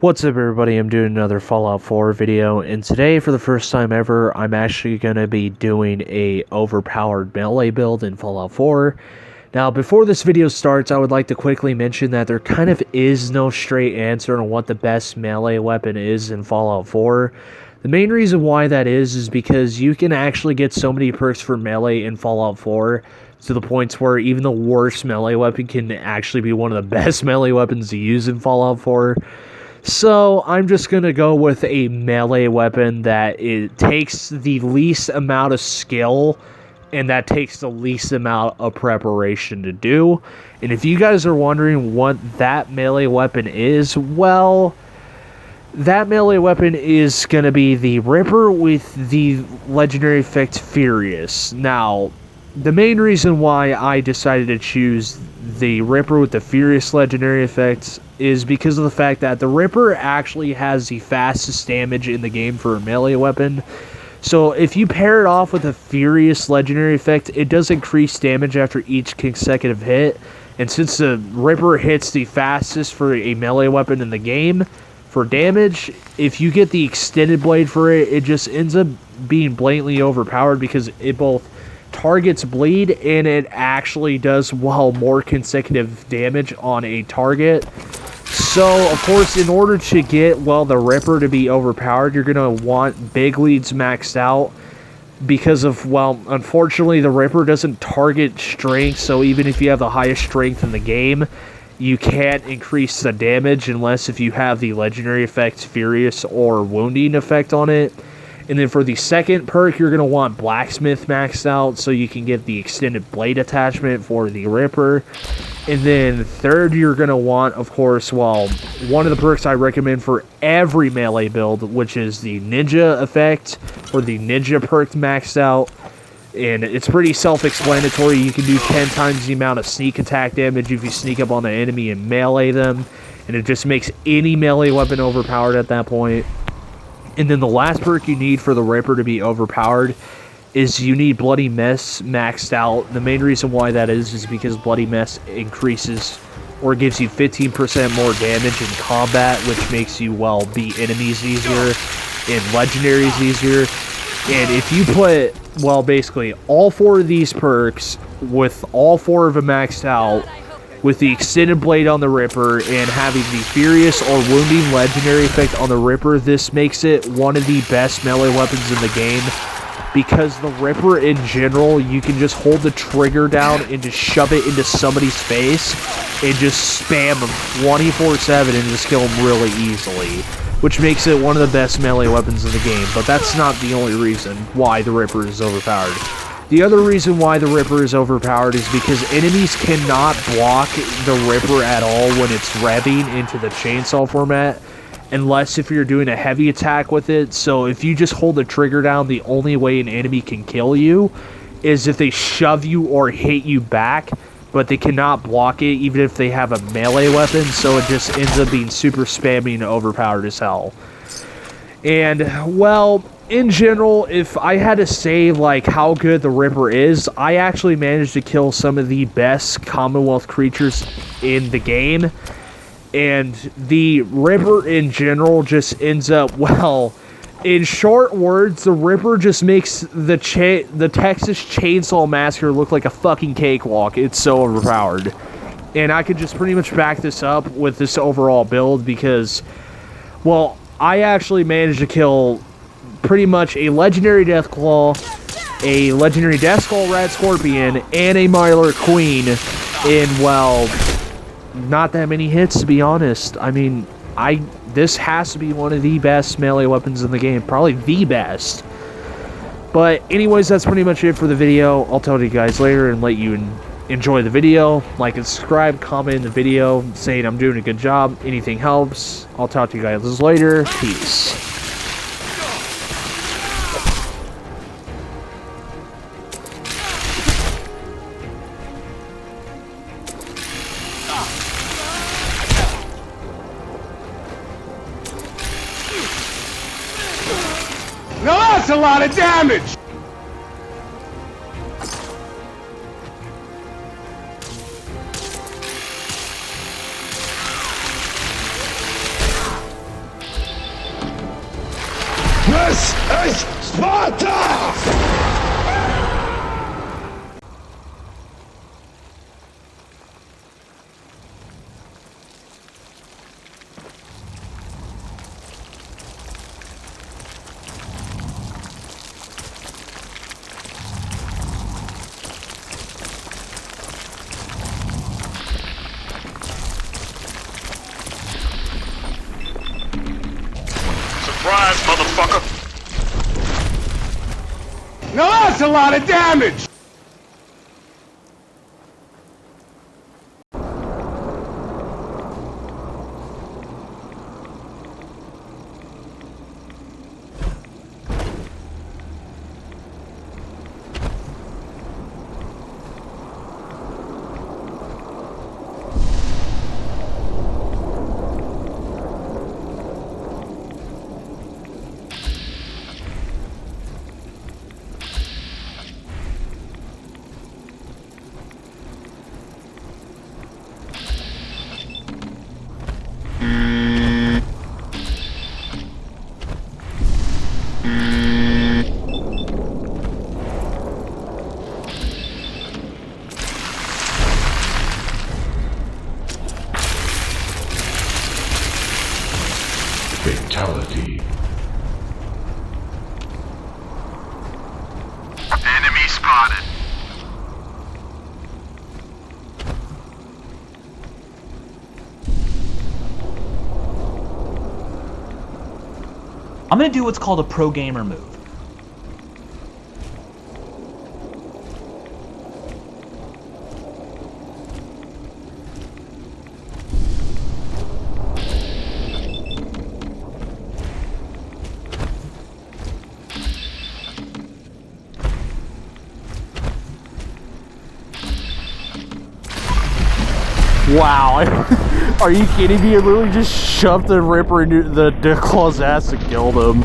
What's up everybody, I'm doing another Fallout 4 video, and today for the first time ever, I'm actually going to be doing a overpowered melee build in Fallout 4. Now before this video starts, I would like to quickly mention that there kind of is no straight answer on what the best melee weapon is in Fallout 4. The main reason why that is because you can actually get so many perks for melee in Fallout 4 to the points where even the worst melee weapon can actually be one of the best melee weapons to use in Fallout 4. So I'm just going to go with a melee weapon that it takes the least amount of skill and that takes the least amount of preparation to do. And if you guys are wondering what that melee weapon is, well, that melee weapon is going to be the Ripper with the legendary effect Furious. Now, the main reason why I decided to choose the Ripper with the Furious legendary effects is because of the fact that the Ripper actually has the fastest damage in the game for a melee weapon. So if you pair it off with a Furious legendary effect, it does increase damage after each consecutive hit. And since the Ripper hits the fastest for a melee weapon in the game for damage, if you get the extended blade for it, it just ends up being blatantly overpowered because it both targets bleed and it actually does more consecutive damage on a target. So of course, in order to get the Ripper to be overpowered, you're gonna want big leads maxed out because of unfortunately the Ripper doesn't target strength, so even if you have the highest strength in the game, you can't increase the damage unless if you have the legendary effects Furious or wounding effect on it. And then for the second perk, you're going to want Blacksmith maxed out so you can get the extended blade attachment for the Ripper. And then third, you're going to want, of course, one of the perks I recommend for every melee build, which is the Ninja effect, or the Ninja perk maxed out. And it's pretty self-explanatory. You can do 10 times the amount of sneak attack damage if you sneak up on an enemy and melee them. And it just makes any melee weapon overpowered at that point. And then the last perk you need for the Ripper to be overpowered is you need Bloody Mess maxed out. The main reason why that is because Bloody Mess increases or gives you 15% more damage in combat, which makes you, beat enemies easier and legendaries easier. And if you put, basically all four of these perks with all four of them maxed out, with the extended blade on the Ripper and having the Furious or wounding legendary effect on the Ripper, this makes it one of the best melee weapons in the game. Because the Ripper in general, you can just hold the trigger down and just shove it into somebody's face and just spam them 24/7 and just kill them really easily, which makes it one of the best melee weapons in the game. But that's not the only reason why the Ripper is overpowered. The other reason why the Ripper is overpowered is because enemies cannot block the Ripper at all when it's revving into the chainsaw format, unless if you're doing a heavy attack with it. So if you just hold the trigger down, the only way an enemy can kill you is if they shove you or hit you back, but they cannot block it even if they have a melee weapon, so it just ends up being super spammy and overpowered as hell. And, in general, if I had to say, how good the Ripper is, I actually managed to kill some of the best Commonwealth creatures in the game. And the Ripper, in general, just ends up, in short words, the Ripper just makes the Texas Chainsaw Massacre look like a fucking cakewalk. It's so overpowered. And I could just pretty much back this up with this overall build because, I actually managed to kill pretty much a legendary Deathclaw, a legendary Deathskull Rat Scorpion, and a Mylar Queen in, not that many hits, to be honest. I mean, this has to be one of the best melee weapons in the game. Probably the best. But anyways, that's pretty much it for the video. I'll tell you guys later and let you enjoy the video. Like and subscribe, comment in the video saying I'm doing a good job. Anything helps. I'll talk to you guys later. Peace. Now that's a lot of damage! This is Sparta! Surprise, motherfucker! Now that's a lot of damage! Fatality. Enemy spotted. I'm gonna do what's called a pro gamer move. Wow, are you kidding me? I literally just shoved the Ripper into the Claw's ass and killed him.